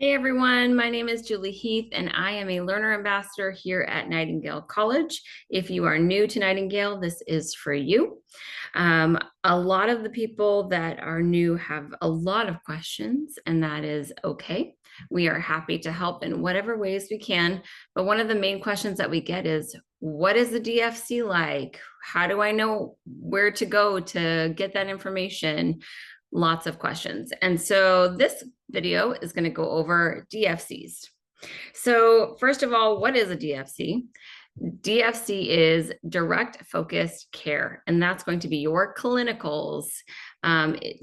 Hey everyone, my name is Julie Heath and I am a learner ambassador here at Nightingale College. If you are new to Nightingale, this is for you. A lot of the people that are new have a lot of questions, and that is okay. We are happy to help in whatever ways we can. But one of the main questions that we get is, what is the DFC like? How do I know where to go to get that information? Lots of questions. And so this video is going to go over DFCs. So first of all, what is a DFC? DFC is direct focused care, and that's going to be your clinicals.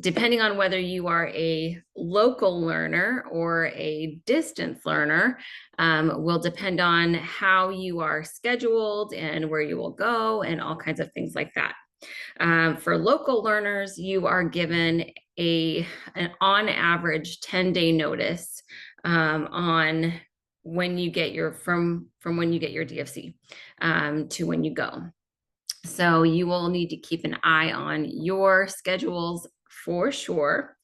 Depending on whether you are a local learner or a distance learner, will depend on how you are scheduled and where you will go and all kinds of things like that. For local learners, you are given an on average 10-day notice on when you get your from when you get your DFC to when you go. So you will need to keep an eye on your schedules for sure.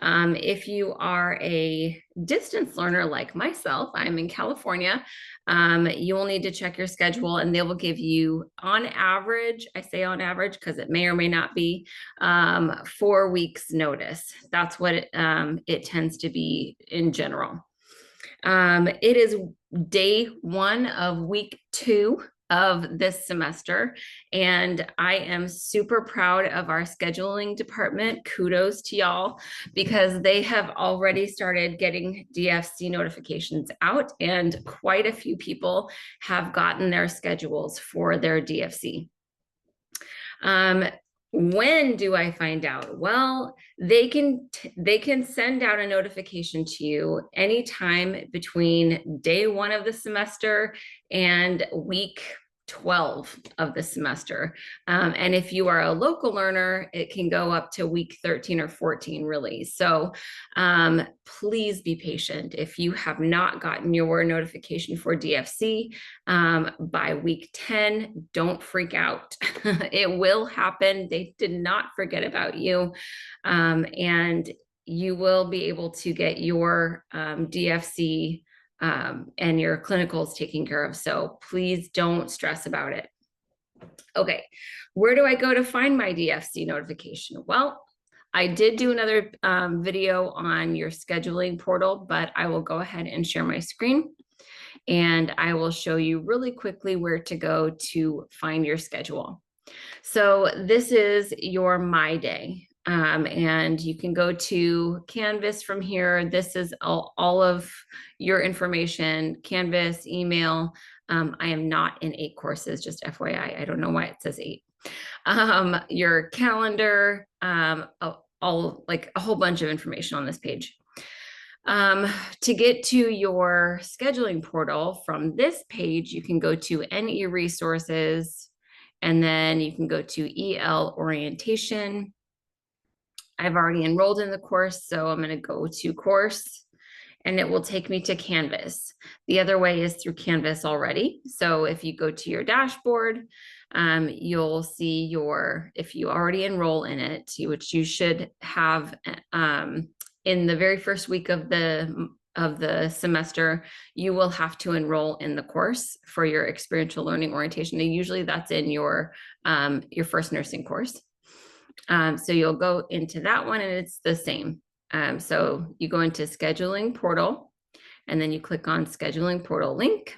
If you are a distance learner like myself, I'm in California, you will need to check your schedule and they will give you on average, I say on average because it may or may not be, 4 weeks notice. That's what it tends to be in general. It is day 1 of week 2 of this semester, and I am super proud of our scheduling department. Kudos to y'all, because they have already started getting DFC notifications out, and quite a few people have gotten their schedules for their DFC. When do I find out? Well, they can send out a notification to you anytime between day 1 of the semester and week 12 of the semester. And if you are a local learner, it can go up to week 13 or 14, really. So please be patient. If you have not gotten your notification for DFC by week 10, don't freak out. It will happen. They did not forget about you. And you will be able to get your DFC and your clinicals taken care of. So please don't stress about it. Okay, where do I go to find my DFC notification? Well, I did do another video on your scheduling portal, but I will go ahead and share my screen and I will show you really quickly where to go to find your schedule. So this is your My Day. And you can go to Canvas from here. This is all of your information, Canvas, email. I am not in 8 courses, just FYI. I don't know why it says 8. Your calendar, all like a whole bunch of information on this page. To get to your scheduling portal from this page, you can go to NE Resources, and then you can go to EL Orientation. I've already enrolled in the course, so I'm going to go to course and it will take me to Canvas. The other way is through Canvas already. So if you go to your dashboard, you'll see if you already enroll in it, which you should have in the very first week of the semester, you will have to enroll in the course for your experiential learning orientation. And usually that's in your first nursing course. So you'll go into that one and it's the same. So you go into scheduling portal and then you click on scheduling portal link.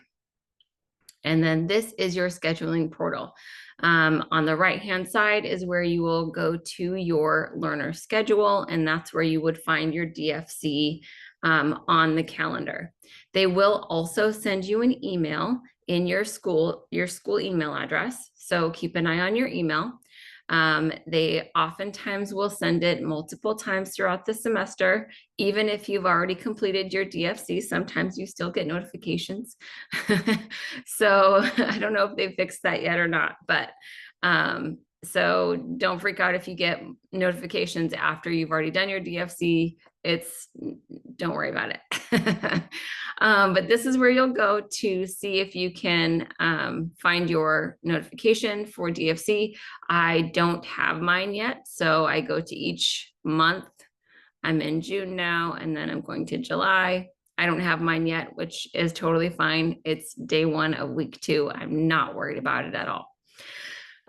And then this is your scheduling portal. On the right-hand side is where you will go to your learner schedule, and that's where you would find your DFC on the calendar. They will also send you an email in your school email address. So keep an eye on your email. They oftentimes will send it multiple times throughout the semester. Even if you've already completed your DFC, sometimes you still get notifications. So I don't know if they fixed that yet or not, but so don't freak out if you get notifications after you've already done your DFC. Don't worry about it. But this is where you'll go to see if you can find your notification for DFC. I don't have mine yet, so I go to each month. I'm in June now, and then I'm going to July. I don't have mine yet, which is totally fine. It's day 1 of week 2. I'm not worried about it at all.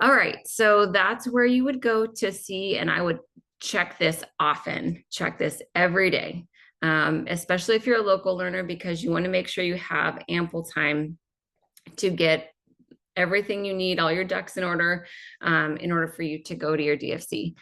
All right, so that's where you would go to see, and I would check this often, check this every day, especially if you're a local learner, because you want to make sure you have ample time to get everything you need, all your ducks in order for you to go to your DFC.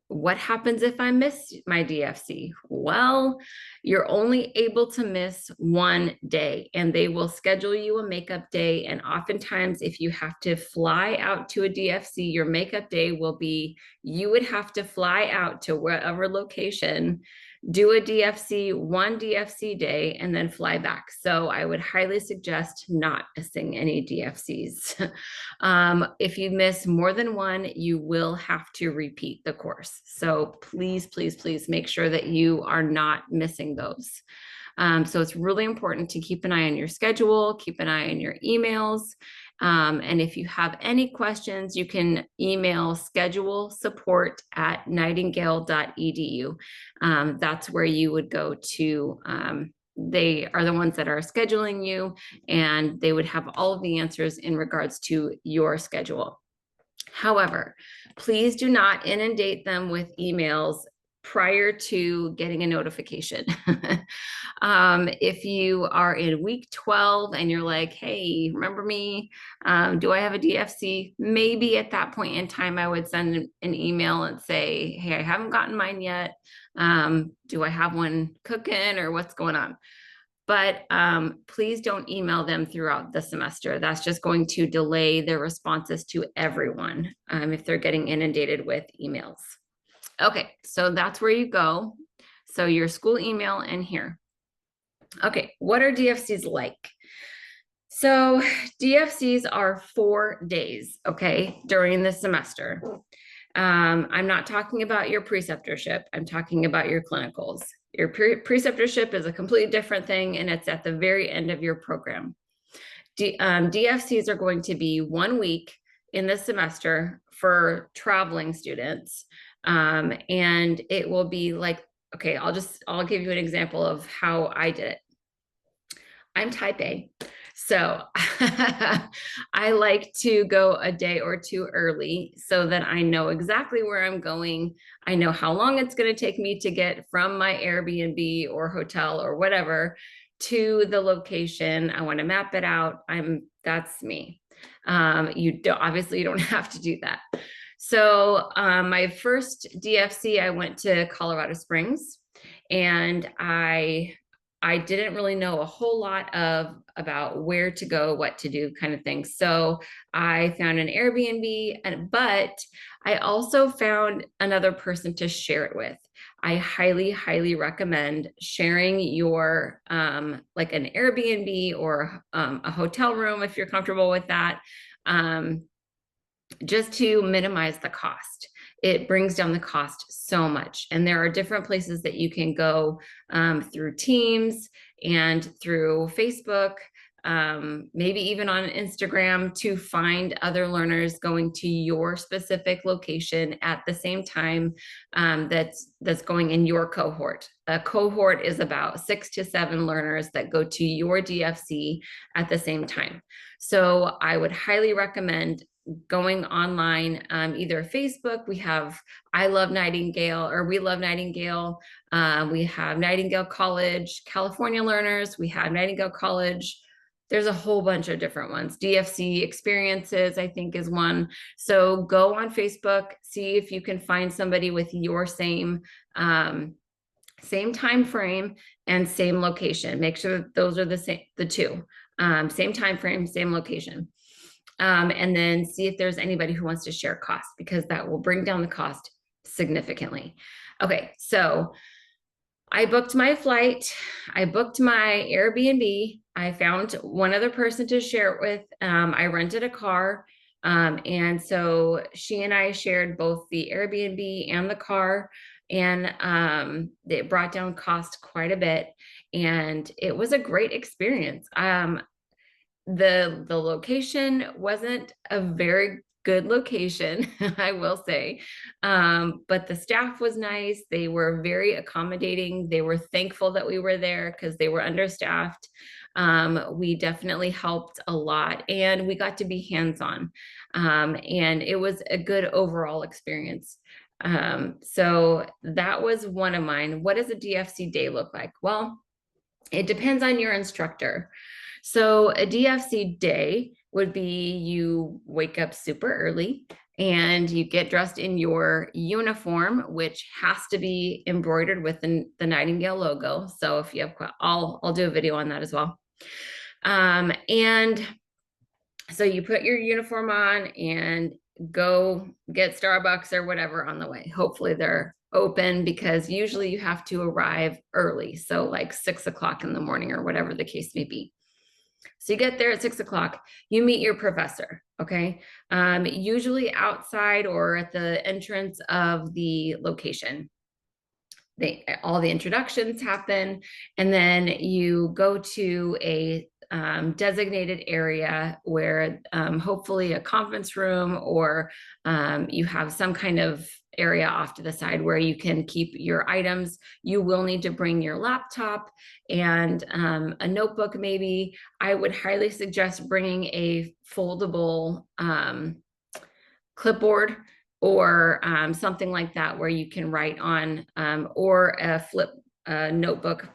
What happens if I miss my DFC? Well, you're only able to miss 1 day, and they will schedule you a makeup day. And oftentimes, if you have to fly out to a DFC, your makeup day will be, you would have to fly out to wherever location, do a DFC, 1 DFC day, and then fly back. So I would highly suggest not missing any DFCs. If you miss more than 1, you will have to repeat the course. So please, please, please make sure that you are not missing those. So it's really important to keep an eye on your schedule, keep an eye on your emails. And if you have any questions, you can email schedulessupport@nightingale.edu. That's where you would go to. They are the ones that are scheduling you, and they would have all of the answers in regards to your schedule. However, please do not inundate them with emails prior to getting a notification. If you are in week 12 and you're like, hey, remember me? Do I have a DFC? Maybe at that point in time, I would send an email and say, hey, I haven't gotten mine yet. Do I have one cooking, or what's going on? But please don't email them throughout the semester. That's just going to delay their responses to everyone if they're getting inundated with emails. Okay, so that's where you go. So your school email and here. Okay, what are DFCs like? So DFCs are 4 days, okay, during the semester. I'm not talking about your preceptorship. I'm talking about your clinicals. Your preceptorship is a completely different thing, and it's at the very end of your program. DFCs are going to be 1 week in the semester for traveling students. And it will be like, okay, I'll give you an example of how I did it. I'm type A. So I like to go a day or 2 early so that I know exactly where I'm going. I know how long it's going to take me to get from my Airbnb or hotel or whatever to the location. I want to map it out. That's me. Obviously you don't have to do that. So my first DFC, I went to Colorado Springs, and I didn't really know a whole lot about where to go, what to do, kind of thing. So I found an Airbnb, but I also found another person to share it with. I highly, highly recommend sharing your like an Airbnb or a hotel room if you're comfortable with that, just to minimize the cost. It brings down the cost so much. And there are different places that you can go through Teams and through Facebook, maybe even on Instagram, to find other learners going to your specific location at the same time that's going in your cohort. A cohort is about 6 to 7 learners that go to your DFC at the same time. So I would highly recommend going online, either Facebook. We have I Love Nightingale, or We Love Nightingale. We have Nightingale College, California Learners. We have Nightingale College. There's a whole bunch of different ones. DFC Experiences, I think, is one. So go on Facebook, see if you can find somebody with your same time frame and same location. Make sure that those are the two. Same time frame, same location. And then see if there's anybody who wants to share cost, because that will bring down the cost significantly. Okay, so I booked my flight, I booked my Airbnb, I found one other person to share it with. I rented a car, and so she and I shared both the Airbnb and the car, and it brought down cost quite a bit, and it was a great experience. The location wasn't a very good location, I will say. But the staff was nice. They were very accommodating. They were thankful that we were there because they were understaffed. We definitely helped a lot, and we got to be hands-on. And it was a good overall experience. So that was one of mine. What does a DFC day look like? Well, it depends on your instructor. So a DFC day would be you wake up super early and you get dressed in your uniform, which has to be embroidered with the Nightingale logo. So if you have, I'll do a video on that as well. And so you put your uniform on and go get Starbucks or whatever on the way. Hopefully they're open, because usually you have to arrive early. So like 6 o'clock in the morning or whatever the case may be. So you get there at 6 o'clock, you meet your professor, okay? Usually outside or at the entrance of the location. All the introductions happen, and then you go to a designated area where hopefully a conference room, or you have some kind of area off to the side where you can keep your items. You will need to bring your laptop and a notebook maybe. I would highly suggest bringing a foldable clipboard or something like that where you can write on, or a flip notebook.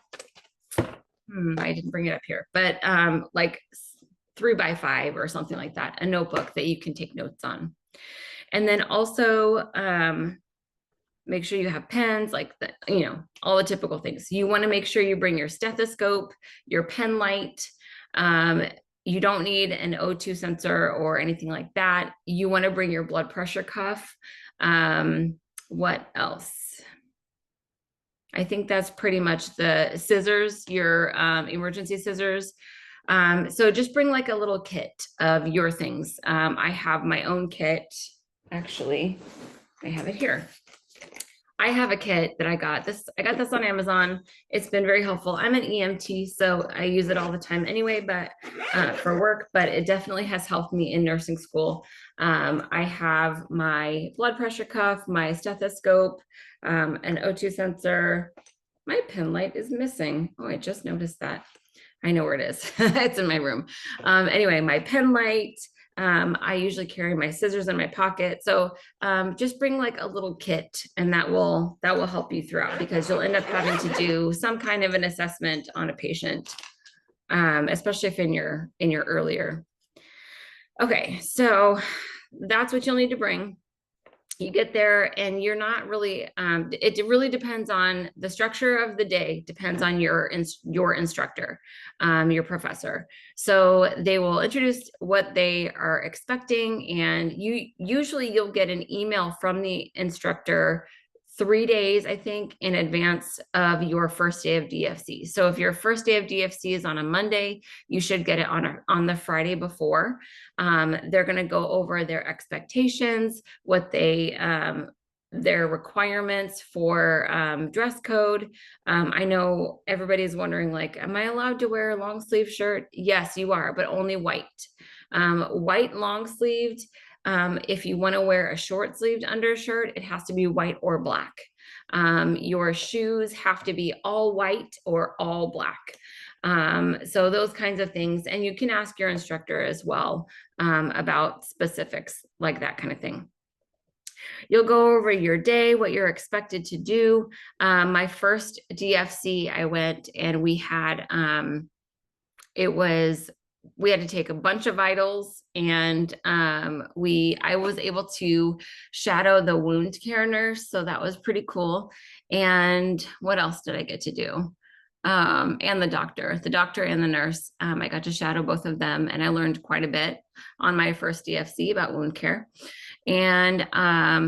I didn't bring it up here, but like 3x5 or something like that, a notebook that you can take notes on. And then also make sure you have pens, like all the typical things. You want to make sure you bring your stethoscope, your pen light. You don't need an O2 sensor or anything like that. You want to bring your blood pressure cuff. What else? I think that's pretty much the scissors, your emergency scissors. So just bring like a little kit of your things. I have my own kit. Actually, I have it here. I have a kit that I got this on Amazon. It's been very helpful. I'm an EMT, so I use it all the time anyway, but for work, but it definitely has helped me in nursing school. I have my blood pressure cuff, my stethoscope, an O2 sensor. My pen light is missing. Oh, I just noticed that. I know where it is. It's in my room. Anyway, my pen light. I usually carry my scissors in my pocket. So just bring like a little kit, and that will help you throughout, because you'll end up having to do some kind of an assessment on a patient, especially if in your earlier. Okay, so that's what you'll need to bring. You get there and you're not really, it really depends on the structure of the day, depends on your instructor, your professor. So they will introduce what they are expecting, and you'll get an email from the instructor 3 days, I think, in advance of your first day of DFC. So if your first day of DFC is on a Monday, you should get it on the Friday before. They're going to go over their expectations, what their requirements for dress code. I know everybody's wondering, like, am I allowed to wear a long sleeve shirt? Yes, you are, but only white. White long sleeved. If you want to wear a short sleeved undershirt, it has to be white or black. Your shoes have to be all white or all black. So those kinds of things. And you can ask your instructor as well about specifics, like that kind of thing. You'll go over your day, what you're expected to do. My first DFC, I went and we had, we had to take a bunch of vitals, and I was able to shadow the wound care nurse. So that was pretty cool. And what else did I get to do? And the doctor and the nurse. I got to shadow both of them, and I learned quite a bit on my first DFC about wound care. And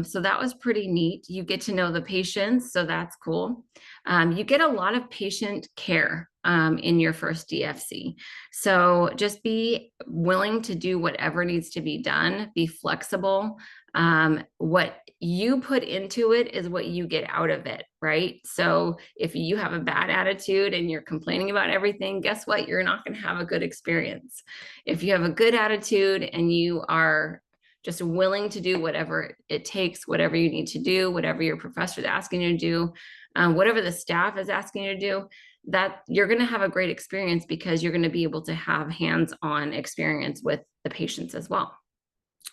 so that was pretty neat. You get to know the patients, so that's cool. You get a lot of patient care in your first DFC. So just be willing to do whatever needs to be done, be flexible. What you put into it is what you get out of it, right? So if you have a bad attitude and you're complaining about everything, guess what? You're not going to have a good experience. If you have a good attitude and you are just willing to do whatever it takes, whatever you need to do, whatever your professor is asking you to do, whatever the staff is asking you to do, that you're going to have a great experience because you're going to be able to have hands-on experience with the patients as well.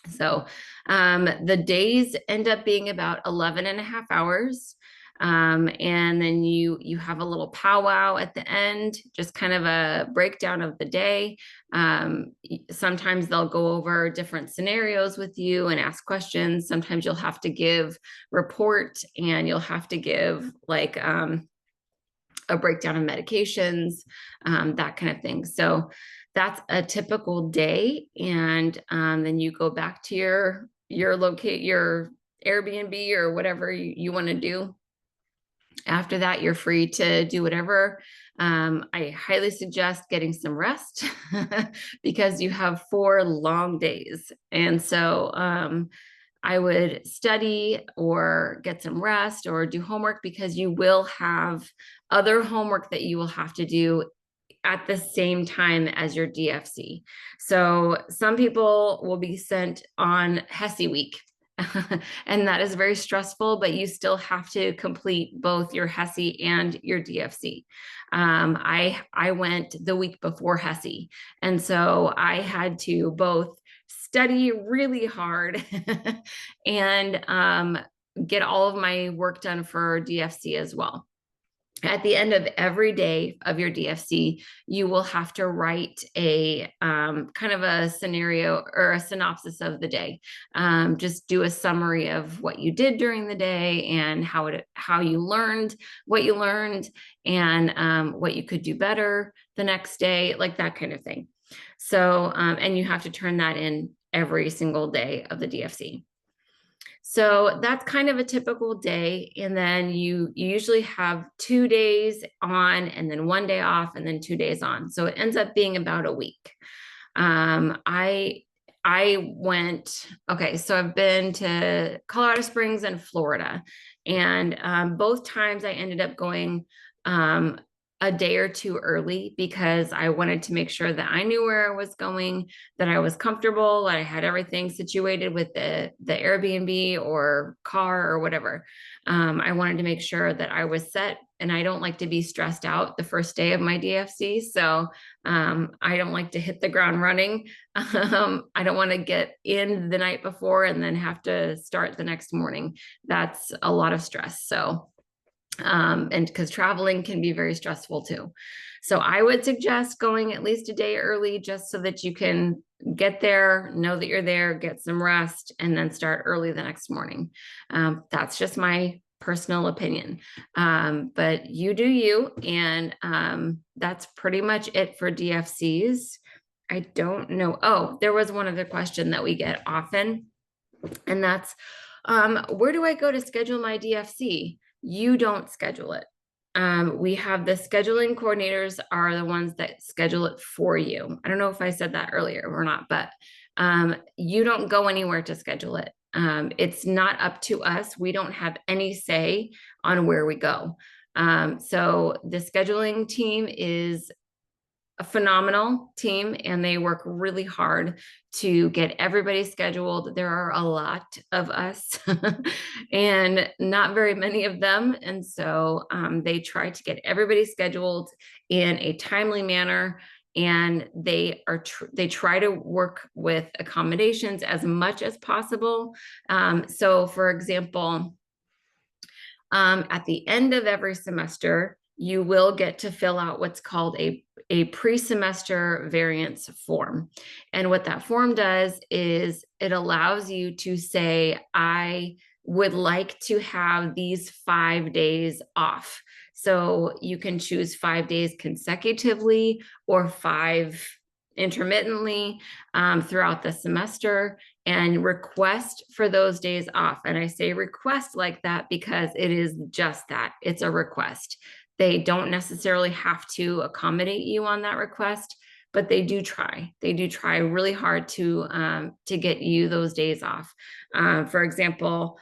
So the days end up being about 11 and a half hours. And then you have a little powwow at the end, just kind of a breakdown of the day. Sometimes they'll go over different scenarios with you and ask questions. Sometimes you'll have to give report, and you'll have to give like a breakdown of medications, that kind of thing. So that's a typical day. And then you go back to your Airbnb or whatever you want to do. After that, you're free to do whatever. I highly suggest getting some rest because you have 4 long days. And so I would study or get some rest or do homework, because you will have other homework that you will have to do at the same time as your DFC. So some people will be sent on HESI week. And that is very stressful, but you still have to complete both your HESI and your DFC. I went the week before HESI, and so I had to both study really hard and get all of my work done for DFC as well. At the end of every day of your DFC, you will have to write a kind of a scenario or a synopsis of the day. Just do a summary of what you did during the day and how you learned what you learned, and what you could do better the next day, like that kind of thing. So, and you have to turn that in every single day of the DFC. So that's kind of a typical day. And then you usually have 2 days on and then 1 day off and then 2 days on. So it ends up being about a week. I went, okay, so I've been to Colorado Springs and Florida, and both times I ended up going a day or two early, because I wanted to make sure that I knew where I was going, that I was comfortable, I had everything situated with the Airbnb or car or whatever. I wanted to make sure that I was set, and I don't like to be stressed out the first day of my DFC. So I don't like to hit the ground running. I don't want to get in the night before and then have to start the next morning. That's a lot of stress. So and because traveling can be very stressful too. So I would suggest going at least a day early, just so that you can get there, know that you're there, get some rest, and then start early the next morning. That's just my personal opinion. But you do you, and that's pretty much it for DFCs. I don't know. Oh, there was one other question that we get often, and that's, where do I go to schedule my DFC? You don't schedule it. We have the scheduling coordinators are the ones that schedule it for you. I don't know if I said that earlier or not, but you don't go anywhere to schedule it. It's not up to us. We don't have any say on where we go. So the scheduling team is a phenomenal team, and they work really hard to get everybody scheduled. There are a lot of us and not very many of them. And so they try to get everybody scheduled in a timely manner, and they try to work with accommodations as much as possible. So for example, at the end of every semester, you will get to fill out what's called a pre-semester variance form. And what that form does is it allows you to say, I would like to have these 5 days off. So you can choose 5 days consecutively or 5 intermittently throughout the semester, and request for those days off. And I say request like that because it is just that. It's a request. They don't necessarily have to accommodate you on that request, but they do try. They do try really hard to get you those days off. For example,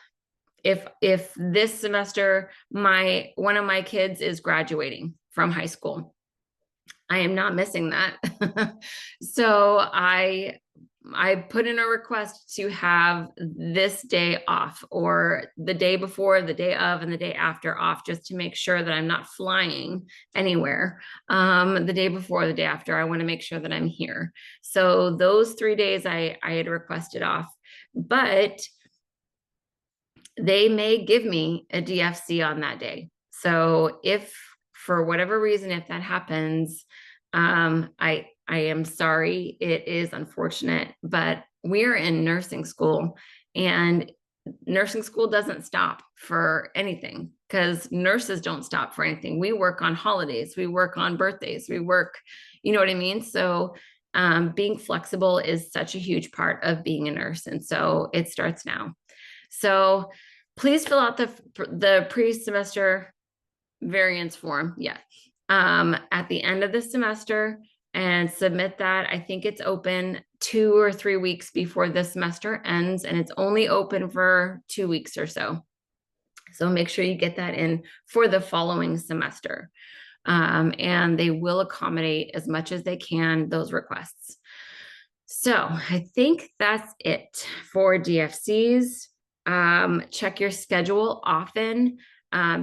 if this semester one of my kids is graduating from high school, I am not missing that. So I put in a request to have this day off, or the day before, the day of, and the day after off, just to make sure that I'm not flying anywhere. The day before, the day after, I want to make sure that I'm here. So those 3 days I had requested off, but they may give me a DFC on that day. So if for whatever reason, if that happens, I am sorry. It is unfortunate, but we're in nursing school, and nursing school doesn't stop for anything, because nurses don't stop for anything. We work on holidays, we work on birthdays, we work, you know what I mean? So being flexible is such a huge part of being a nurse. And so it starts now. So please fill out the pre-semester variance form. Yeah. At the end of the semester, and submit that. I think it's open 2 or 3 weeks before the semester ends, and it's only open for 2 weeks or so. So make sure you get that in for the following semester. And they will accommodate as much as they can those requests. So I think that's it for DFCs. Check your schedule often,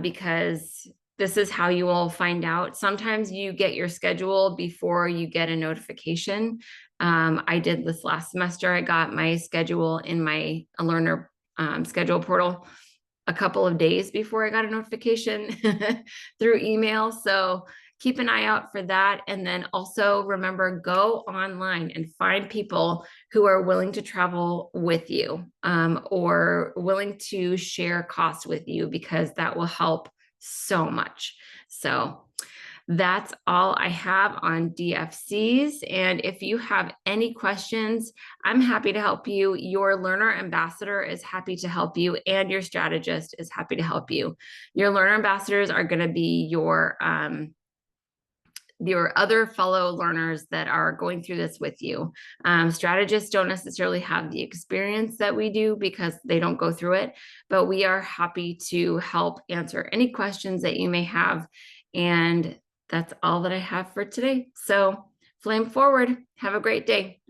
because this is how you will find out. Sometimes you get your schedule before you get a notification. I did this last semester. I got my schedule in my learner schedule portal a couple of days before I got a notification through email. So keep an eye out for that. And then also remember, go online and find people who are willing to travel with you, or willing to share costs with you, because that will help so much. So that's all I have on DFCs. And if you have any questions, I'm happy to help you. Your learner ambassador is happy to help you, and your strategist is happy to help you. Your learner ambassadors are going to be your other fellow learners that are going through this with you. Strategists don't necessarily have the experience that we do, because they don't go through it, but we are happy to help answer any questions that you may have. And that's all that I have for today. So flame forward. Have a great day.